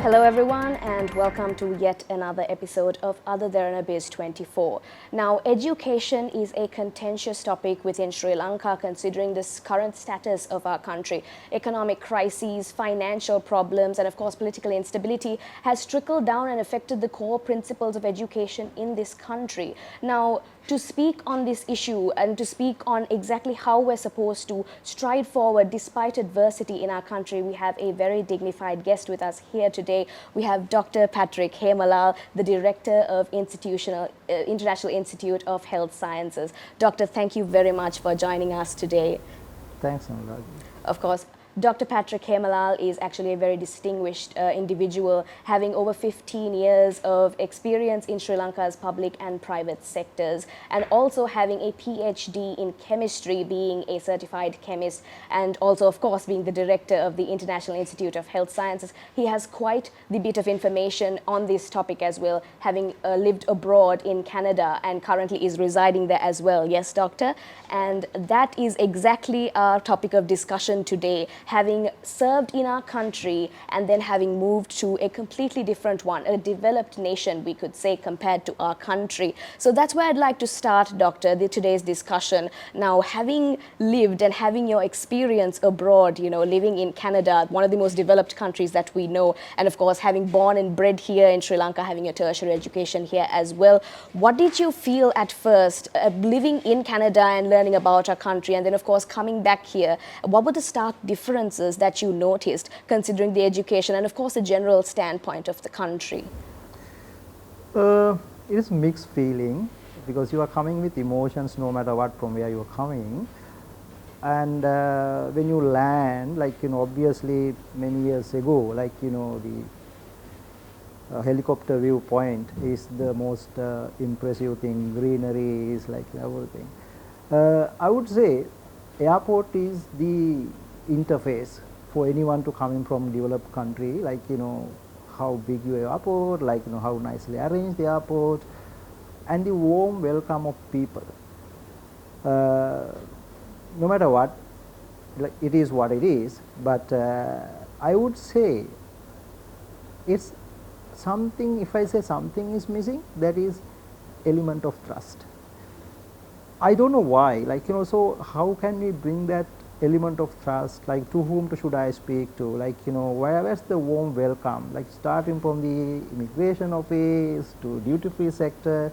Hello everyone and welcome to yet another episode of AdaDerana BIZ 24. Now, education is a contentious topic within Sri Lanka considering this current status of our country. Economic crises, financial problems and of course political instability has trickled down and affected the core principles of education in this country. Now, to speak on this issue and to speak on exactly how we're supposed to stride forward despite adversity in our country, we have a very dignified guest with us here today. We have Dr. Patrick Hemalal, the Director of International Institute of Health Sciences. Doctor, thank you very much for joining us today. Thanks, Anurag. Of course, Dr. Patrick Hemalal is actually a very distinguished individual, having over 15 years of experience in Sri Lanka's public and private sectors, and also having a PhD in chemistry, being a certified chemist, and also, of course, being the director of the International Institute of Health Sciences. He has quite the bit of information on this topic as well, having lived abroad in Canada and currently is residing there as well. Yes, Doctor? And that is exactly our topic of discussion today. Having served in our country and then having moved to a completely different one, a developed nation, we could say, compared to our country. So that's where I'd like to start, Doctor, today's discussion. Now, having lived and having your experience abroad, living in Canada, one of the most developed countries that we know, and of course, having born and bred here in Sri Lanka, having a tertiary education here as well, what did you feel at first living in Canada and learning about our country, and then, of course, coming back here? What were the stark differences that you noticed considering the education and of course the general standpoint of the country? It is mixed feeling because you are coming with emotions no matter what from where you are coming, and when you land, obviously many years ago, the helicopter viewpoint is the most impressive thing. Greenery is like everything. I would say airport is the interface for anyone to come in from developed country, how big your airport, how nicely arranged the airport, and the warm welcome of people. No matter what, it is what it is, but I would say it's something, if I say something is missing, that is element of trust. I don't know why, so how can we bring that element of trust, to whom should I speak to, where's the warm welcome, starting from the immigration office to duty-free sector,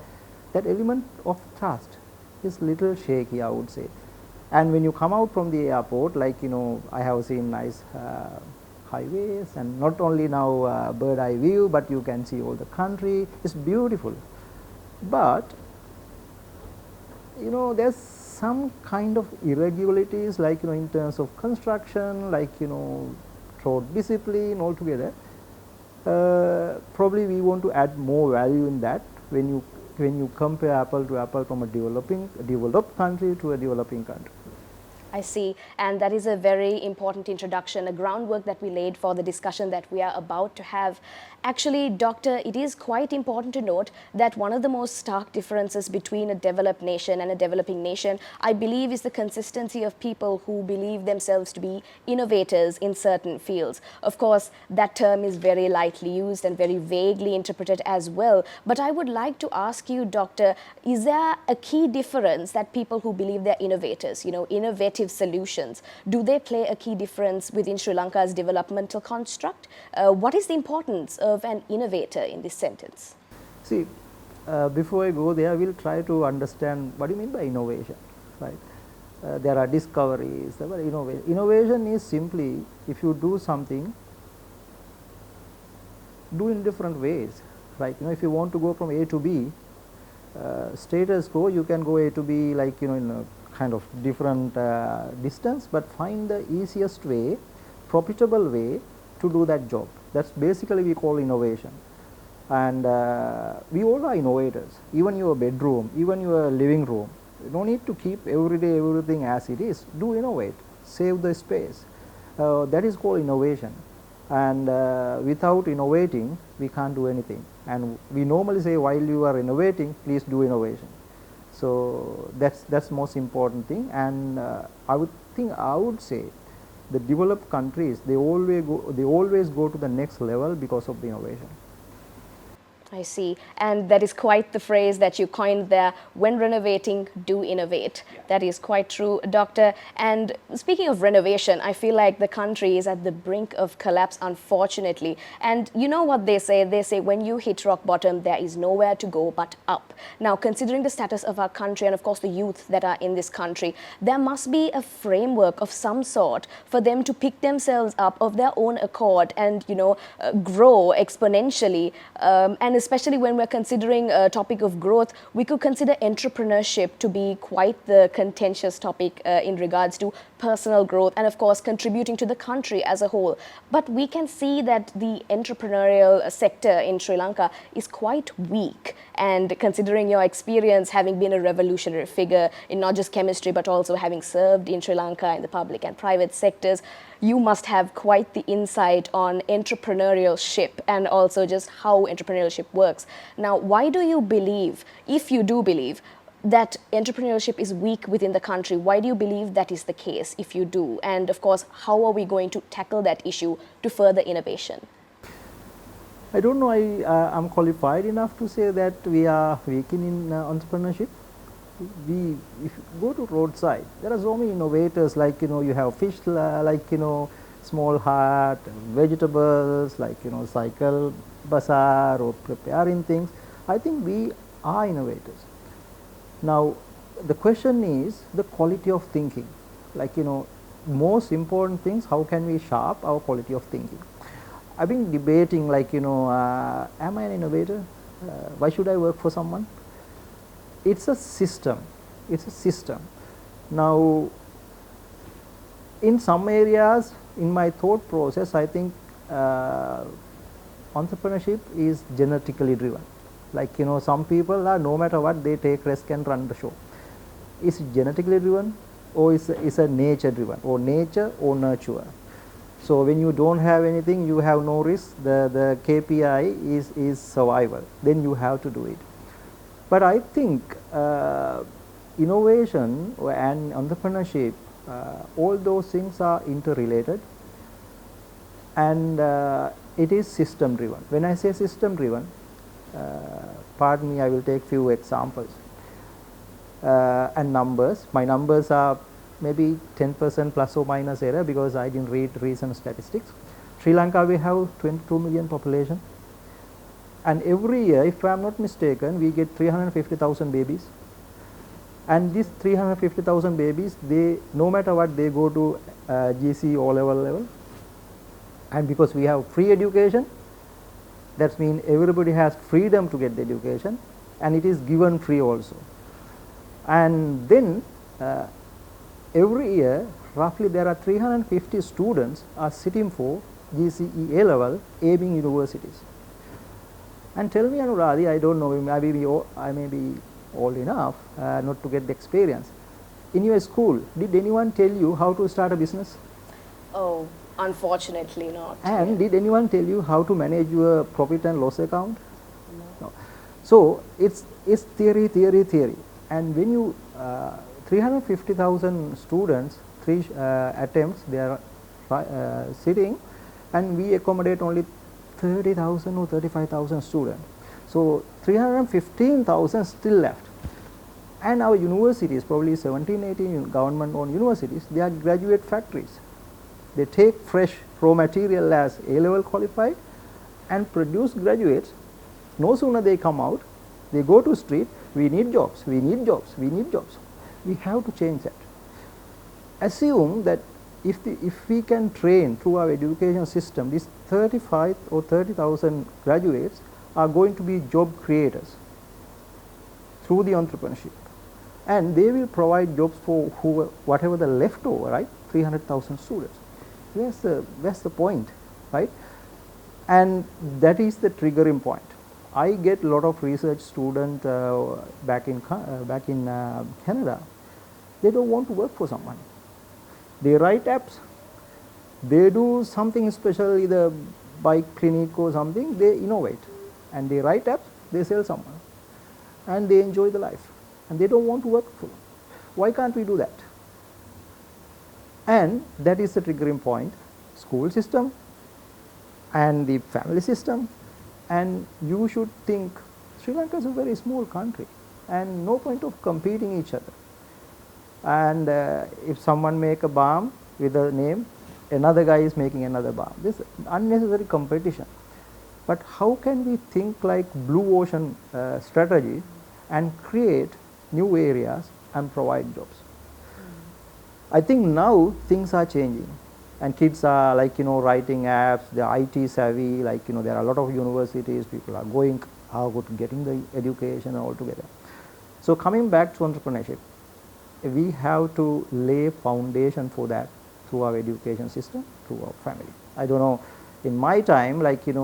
that element of trust is little shaky, I would say. And when you come out from the airport, I have seen nice highways, and not only now bird eye view, but you can see all the country. It's beautiful, but there's some kind of irregularities, in terms of construction, road discipline altogether. Probably we want to add more value in that when you compare apple to apple from a developed country to a developing country. I see, and that is a very important introduction, a groundwork that we laid for the discussion that we are about to have. Actually, Doctor, it is quite important to note that one of the most stark differences between a developed nation and a developing nation, I believe, is the consistency of people who believe themselves to be innovators in certain fields. Of course, that term is very lightly used and very vaguely interpreted as well, but I would like to ask you, Doctor, is there a key difference that people who believe they're innovators, innovative solutions, do they play a key difference within Sri Lanka's developmental construct? What is the importance of an innovator in this sentence? See, before I go there, I will try to understand what do you mean by innovation, right? There are discoveries, there are innovation. Innovation is simply if you do something, do in different ways, right? If you want to go from A to B, status quo, you can go A to B in a kind of different distance, but find the easiest way, profitable way to do that job. That's basically we call innovation. And we all are innovators, even your bedroom, even your living room. You don't need to keep every day everything as it is. Do innovate, save the space. That is called innovation. And without innovating, we can't do anything. And we normally say, while you are innovating, please do innovation. So that's most important thing. And I would say the developed countries, they always go to the next level because of the innovation. I see. And that is quite the phrase that you coined there, when renovating, do innovate. Yeah. That is quite true, Doctor. And speaking of renovation, I feel like the country is at the brink of collapse, unfortunately. And you know what they say? They say when you hit rock bottom, there is nowhere to go but up. Now, considering the status of our country and, of course, the youth that are in this country, there must be a framework of some sort for them to pick themselves up of their own accord and, grow exponentially. And especially when we're considering a topic of growth, we could consider entrepreneurship to be quite the contentious topic in regards to personal growth and, of course, contributing to the country as a whole. But we can see that the entrepreneurial sector in Sri Lanka is quite weak. And considering your experience having been a revolutionary figure in not just chemistry, but also having served in Sri Lanka in the public and private sectors, you must have quite the insight on entrepreneurship and also just how entrepreneurship works. Now, why do you believe, if you do believe, that entrepreneurship is weak within the country? Why do you believe that is the case, if you do? And of course, how are we going to tackle that issue to further innovation? I don't know, I'm qualified enough to say that we are weak in entrepreneurship. If you go to roadside, there are so many innovators, like, you have fish, like, small hut, vegetables, like, cycle bazaar or preparing things. I think we are innovators. Now, the question is the quality of thinking. Like, most important things, how can we sharp our quality of thinking? I've been debating, like, am I an innovator? Why should I work for someone? It's a system. It's a system. Now, in some areas, in my thought process, I think entrepreneurship is genetically driven. Like, some people are, no matter what, they take risk and run the show. Is it genetically driven, or is a nature driven, or nature or nurture? So when you don't have anything, you have no risk, the KPI is survival, then you have to do it. But I think innovation and entrepreneurship, all those things are interrelated, and it is system driven. When I say system driven, pardon me, I will take few examples and numbers. My numbers are maybe 10% plus or minus error because I didn't read recent statistics. Sri Lanka, we have 22 million population, and every year, if I am not mistaken, we get 350,000 babies. And these 350,000 babies, they, no matter what, they go to GC O-level level. And because we have free education, that means everybody has freedom to get the education, and it is given free also. And then every year, roughly there are 350 students are sitting for GCE A-level aiming universities. And tell me, Anuradhi, I don't know, I may be old enough not to get the experience. In your school, did anyone tell you how to start a business? Oh, unfortunately not. And did anyone tell you how to manage your profit and loss account? No. So it's theory. And when you 350,000 students, 3 attempts, they are sitting, and we accommodate only 30,000 or 35,000 students. So 315,000 still left. And our universities, probably 17, 18 government-owned universities, they are graduate factories. They take fresh raw material as A-level qualified and produce graduates. No sooner they come out, they go to street, we need jobs, we need jobs, we need jobs. We have to change that. Assume that if we can train through our education system, these 35 or 30,000 graduates are going to be job creators through the entrepreneurship. And they will provide jobs for whatever the leftover, right? 300,000 students. That's the point, right? And that is the triggering point. I get a lot of research students back in Canada. They don't want to work for someone. They write apps. They do something special, either bike clinic or something. They innovate, and they write apps. They sell someone, and they enjoy the life. And they don't want to work for them. Why can't we do that? And that is the triggering point, school system and the family system. And you should think Sri Lanka is a very small country and no point of competing each other. And if someone make a balm with a name, another guy is making another balm. This is unnecessary competition. But how can we think like blue ocean strategy and create new areas and provide jobs? I think now things are changing and kids are like, writing apps, they are IT savvy, like, there are a lot of universities, people are going out getting the education altogether. So coming back to entrepreneurship, we have to lay foundation for that through our education system, through our family. I don't know, in my time, like, if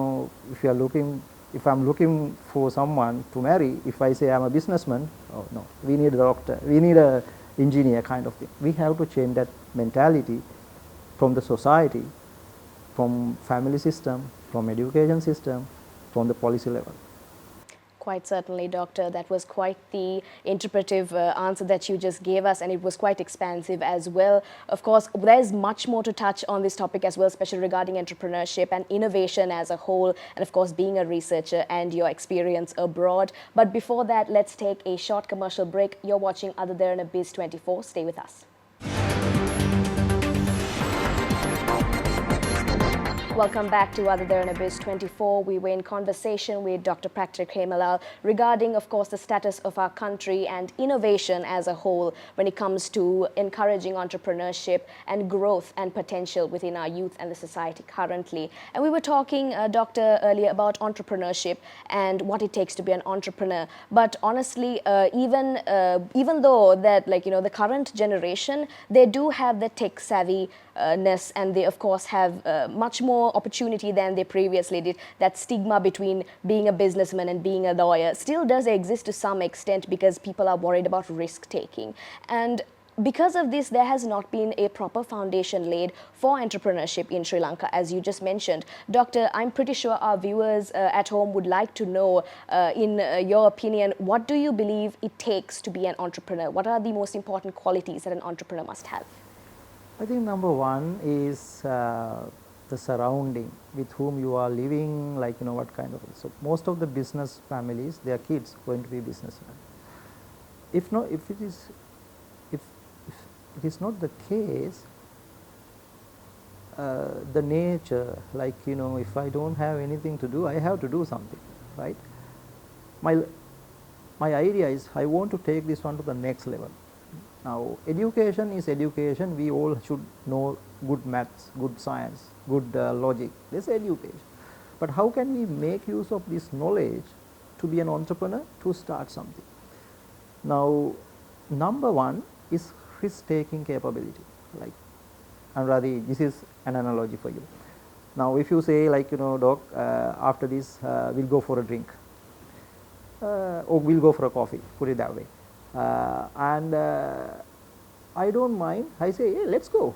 I'm looking for someone to marry, if I say I'm a businessman, oh no, we need a doctor, we need a engineer kind of thing. We have to change that mentality from the society, from family system, from education system, from the policy level. Quite certainly, Doctor. That was quite the interpretive answer that you just gave us, and it was quite expansive as well. Of course, there's much more to touch on this topic as well, especially regarding entrepreneurship and innovation as a whole, and of course, being a researcher and your experience abroad. But before that, let's take a short commercial break. You're watching AdaDerana BIZ 24. Stay with us. Welcome back to AdaDerana BIZ 24. We were in conversation with Dr. Patrick Hemalal regarding, of course, the status of our country and innovation as a whole when it comes to encouraging entrepreneurship and growth and potential within our youth and the society currently. And we were talking, Doctor, earlier about entrepreneurship and what it takes to be an entrepreneur. But honestly, even though that, the current generation, they do have the tech savvy and they of course have much more opportunity than they previously did. That stigma between being a businessman and being a lawyer still does exist to some extent because people are worried about risk taking. And because of this, there has not been a proper foundation laid for entrepreneurship in Sri Lanka, as you just mentioned. Doctor, I'm pretty sure our viewers at home would like to know, in your opinion, what do you believe it takes to be an entrepreneur? What are the most important qualities that an entrepreneur must have? I think number one is the surrounding with whom you are living, what kind of. So most of the business families, their kids going to be businessmen. If it is not the case, the nature, if I don't have anything to do, I have to do something, right? My idea is I want to take this one to the next level. Now, education is education. We all should know good maths, good science, good logic. This is education. But how can we make use of this knowledge to be an entrepreneur, to start something? Now, number one is risk-taking capability. Anuradhi, this is an analogy for you. Now, if you say, Doc, after this, we'll go for a drink, or we'll go for a coffee, put it that way. And I don't mind, I say, hey, let's go.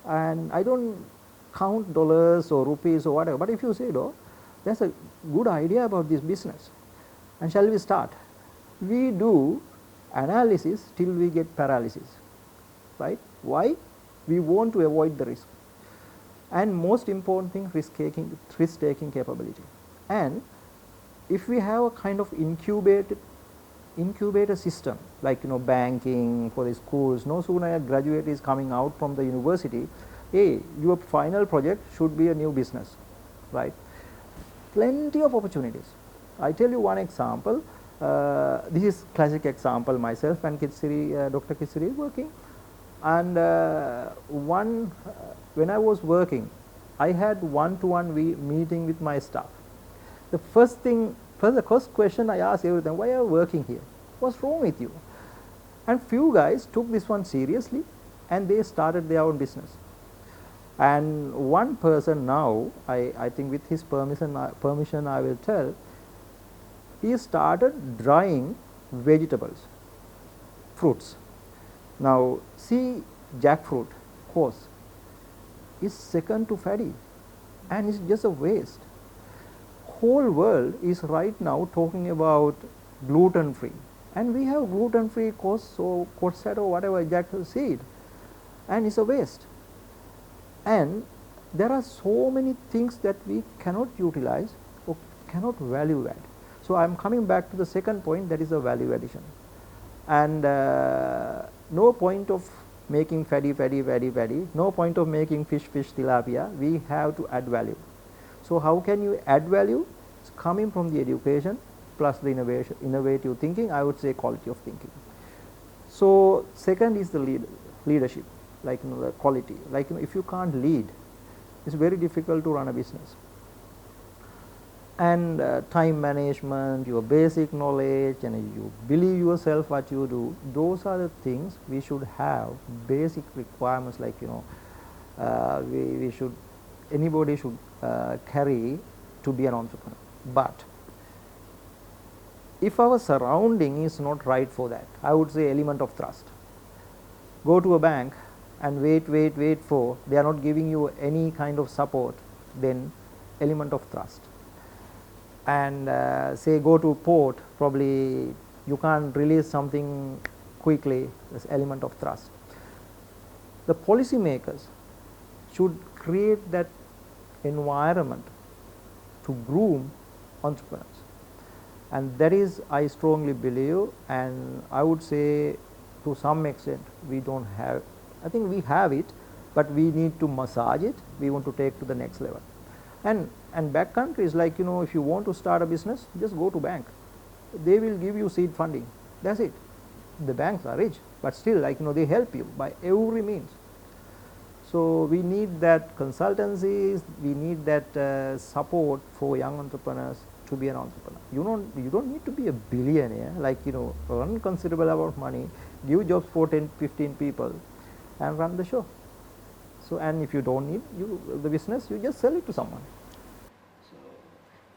And I don't count dollars or rupees or whatever. But if you say, no, that's a good idea about this business, and shall we start? We do analysis till we get paralysis, right? Why? We want to avoid the risk. And most important thing, risk-taking capability. And if we have a kind of incubator system, banking for the schools, no sooner a graduate is coming out from the university, hey, your final project should be a new business, right? Plenty of opportunities. I tell you one example. This is classic example. Myself and Dr. Kitsiri is working, and when I was working, I had one-to-one meeting with my staff. The first question I asked every time, why are you working here? What's wrong with you? And few guys took this one seriously and they started their own business. And one person now, I think with his permission I will tell, he started drying vegetables, fruits. Now see, jackfruit, course, is second to fatty and it's just a waste. Whole world is right now talking about gluten free, and we have gluten free course or corsette or whatever jackfruit seed. and it's a waste. And there are so many things that we cannot utilize or cannot value add. So I am coming back to the second point, that is a value addition. And no point of making fatty, no point of making fish, tilapia. We have to add value. So how can you add value? It's coming from the education plus the innovative thinking, I would say quality of thinking. So second is the leadership, like the quality. Like if you can't lead, it's very difficult to run a business. And time management, your basic knowledge, and you believe yourself what you do, those are the things we should have, basic requirements, like we should, anybody should carry to be an entrepreneur. But if our surrounding is not right for that, I would say element of trust. Go to a bank and wait for, they are not giving you any kind of support, then element of trust. And say go to port, probably you can't release something quickly, this element of trust. The policy makers should create that environment to groom entrepreneurs, and that is, I strongly believe, and I would say to some extent we don't have, I think we have it, but we need to massage it, we want to take to the next level. And back countries, like if you want to start a business, just go to bank, they will give you seed funding, that's it. The banks are rich, but still, like they help you by every means. So we need that consultancies, we need that support for young entrepreneurs to be an entrepreneur. You don't need to be a billionaire, like earn considerable amount of money, give jobs for 10, 15 people and run the show. So, and if you don't need the business, you just sell it to someone.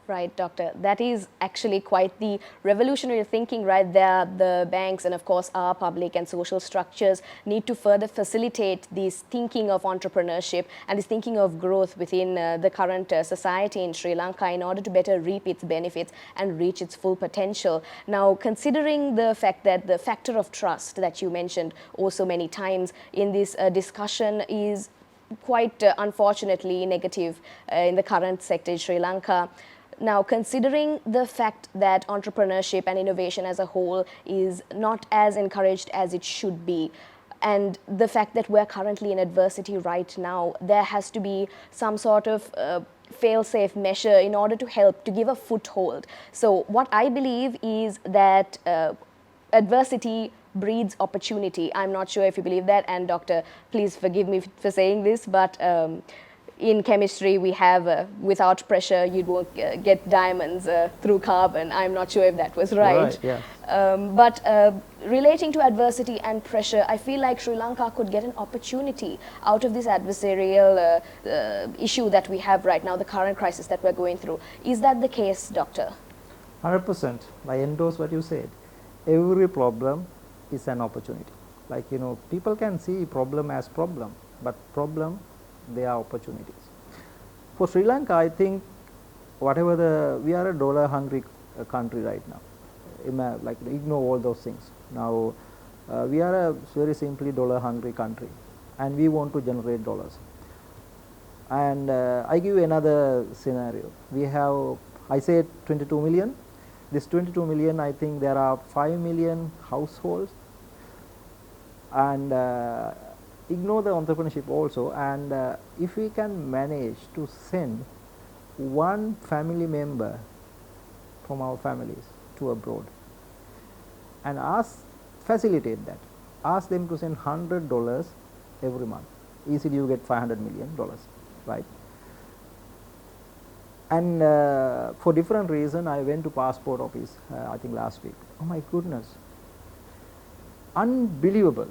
Right, Doctor. That is actually quite the revolutionary thinking right there. The banks and of course our public and social structures need to further facilitate this thinking of entrepreneurship and this thinking of growth within the current society in Sri Lanka in order to better reap its benefits and reach its full potential. Now, considering the fact that the factor of trust that you mentioned also many times in this discussion is quite unfortunately negative in the current sector in Sri Lanka. Now, considering the fact that entrepreneurship and innovation as a whole is not as encouraged as it should be, and the fact that we're currently in adversity right now, there has to be some sort of fail-safe measure in order to help to give a foothold. So what I believe is that adversity breeds opportunity. I'm not sure if you believe that, and Doctor, please forgive me for saying this, but in chemistry we have without pressure you won't get diamonds through carbon. I'm not sure if that was right. Yes. But relating to adversity and pressure, I feel like Sri Lanka could get an opportunity out of this adversarial issue that we have right now, the current crisis that we're going through. Is that the case, Doctor? 100%. I endorse what you said. Every problem is an opportunity. Like people can see problem as problem, but problem, they are opportunities. For Sri Lanka, I think whatever we are a dollar hungry country right now. Like ignore all those things. Now we are a very simply dollar hungry country, and we want to generate dollars. And I give you another scenario. We have, I said 22 million. This 22 million, I think there are 5 million households, and ignore the entrepreneurship also, and if we can manage to send one family member from our families to abroad and facilitate that, ask them to send $100 every month, easily you get $500 million, right? And for different reason, I went to passport office, I think last week. Oh my goodness, unbelievable.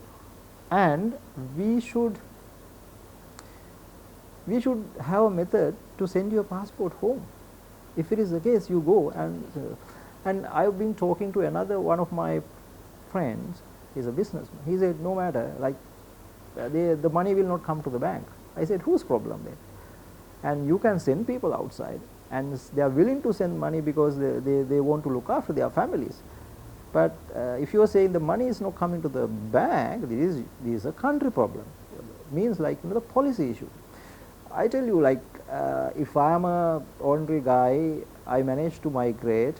And we should have a method to send your passport home. If it is the case, you go. And I've been talking to another one of my friends. He's a businessman. He said, no matter, like the money will not come to the bank. I said, whose problem then? And you can send people outside, and they are willing to send money because they want to look after their families. But if you are saying the money is not coming to the bank, this is a country problem. means like the policy issue. I tell you, like if I am a ordinary guy, I manage to migrate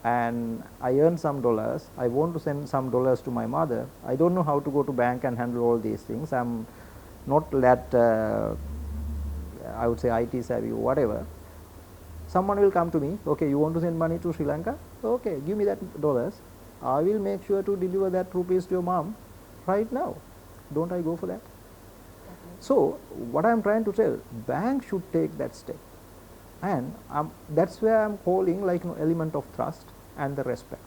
and I earn some dollars, I want to send some dollars to my mother. I don't know how to go to bank and handle all these things. I'm not that I would say IT savvy or whatever. Someone will come to me, okay, you want to send money to Sri Lanka? Okay, give me that dollars. I will make sure to deliver that rupees to your mom right now. Don't I go for that? So what I am trying to tell, bank should take that step, and that's where I am calling like element of trust and the respect.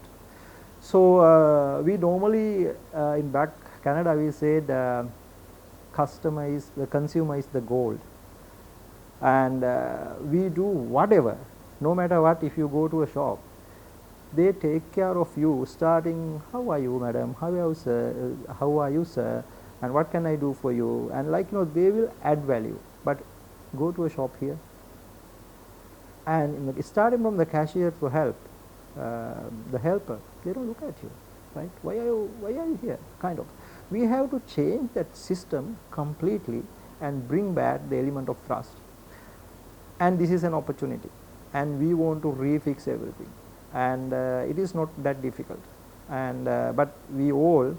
So we normally in back Canada we said the consumer is the gold, and we do whatever, no matter what. If you go to a shop, they take care of you, starting how are you madam, how are you sir, and what can I do for you, and like they will add value. But go to a shop here, and starting from the cashier to help the helper, they don't look at you, right? Why are you here, kind of. We have to change that system completely and bring back the element of trust, and this is an opportunity, and we want to refix everything, and it is not that difficult, and but we all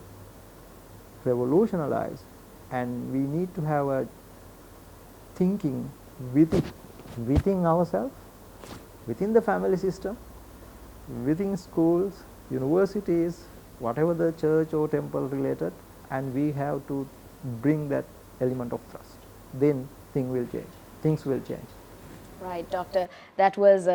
revolutionize, and we need to have a thinking within ourselves, within the family system, within schools, universities, whatever the church or temple related, and we have to bring that element of trust. Then things will change. Right, doctor. That was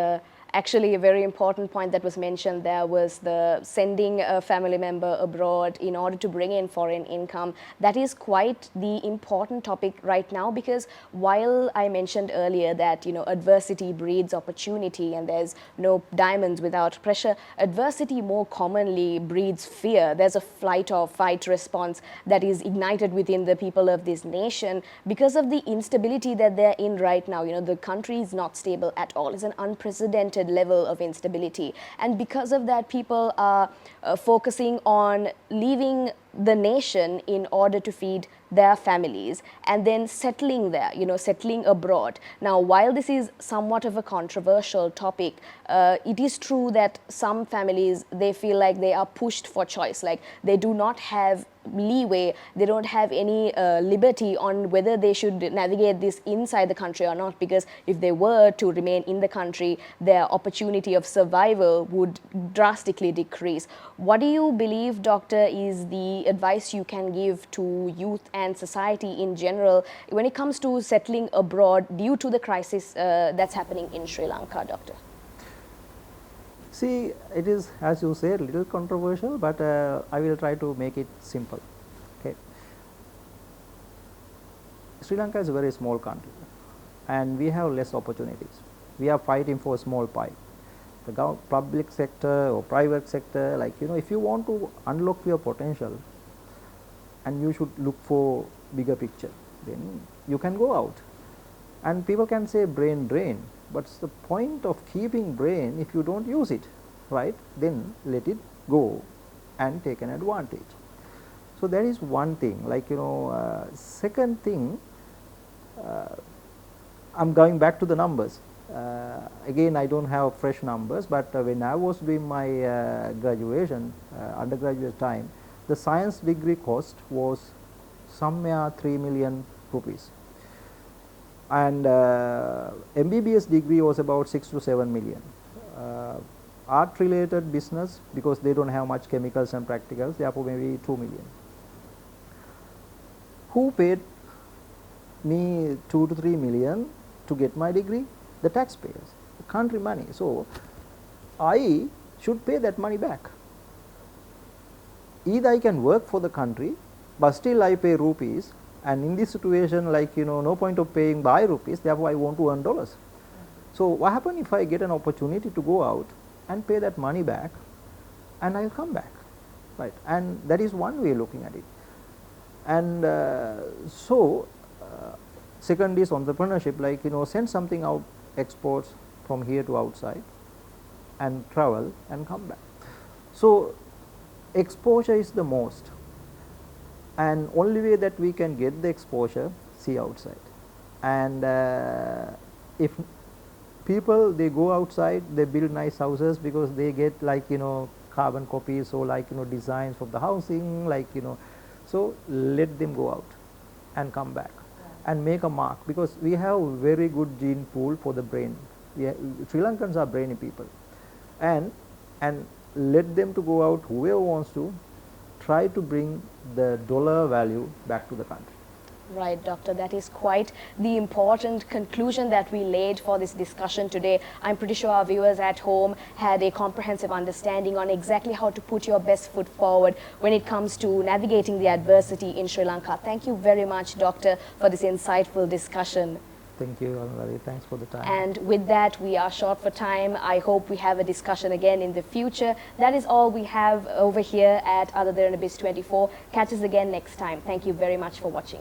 actually a very important point that was mentioned. There was the sending a family member abroad in order to bring in foreign income. That is quite the important topic right now, because while I mentioned earlier that adversity breeds opportunity and there's no diamonds without pressure, adversity more commonly breeds fear. There's a flight or fight response that is ignited within the people of this nation because of the instability that they're in right now. The country is not stable at all. It's an unprecedented level of instability, and because of that, people are focusing on leaving the nation in order to feed their families and then settling there, settling abroad. Now, while this is somewhat of a controversial topic, it is true that some families, they feel like they are pushed for choice, like they do not have leeway, they don't have any liberty on whether they should navigate this inside the country or not, because if they were to remain in the country, their opportunity of survival would drastically decrease. What do you believe, doctor, is the advice you can give to youth and society in general when it comes to settling abroad due to the crisis that's happening in Sri Lanka, doctor? See, it is, as you said, a little controversial, but I will try to make it simple. Okay. Sri Lanka is a very small country, and we have less opportunities. We are fighting for a small pie. The public sector or private sector, like if you want to unlock your potential, and you should look for bigger picture, then you can go out. And people can say brain drain, but the point of keeping brain, if you don't use it, right, then let it go and take an advantage. So that is one thing. Like second thing, I'm going back to the numbers. Again, I don't have fresh numbers, but when I was doing my graduation, undergraduate time, the science degree cost was somewhere 3 million rupees. And MBBS degree was about 6 to 7 million. Art related business, because they don't have much chemicals and practicals, therefore maybe 2 million. Who paid me 2 to 3 million to get my degree? The taxpayers, the country money. So I should pay that money back. Either I can work for the country, but still I pay rupees, and in this situation, like no point of paying by rupees, therefore I want to earn dollars. So what happens if I get an opportunity to go out and pay that money back, and I will come back, right? And that is one way of looking at it. And second is entrepreneurship, like send something out, exports from here to outside, and travel and come back. So exposure is the most. and only way that we can get the exposure, see outside. And if people, they go outside, they build nice houses because they get like, you know, carbon copies or like, you know, designs of the housing, like, you know, so let them go out and come back and make a mark, because we have very good gene pool for the brain. Sri Lankans are brainy people, and let them to go out, whoever wants to try to bring the dollar value back to the country. Right, Doctor, that is quite the important conclusion that we laid for this discussion today. I'm pretty sure our viewers at home had a comprehensive understanding on exactly how to put your best foot forward when it comes to navigating the adversity in Sri Lanka. Thank you very much, Doctor, for this insightful discussion. Thank you, Alvari. Thanks for the time. And with that, we are short for time. I hope we have a discussion again in the future. That is all we have over here at AdaDerana BIZ 24. Catch us again next time. Thank you very much for watching.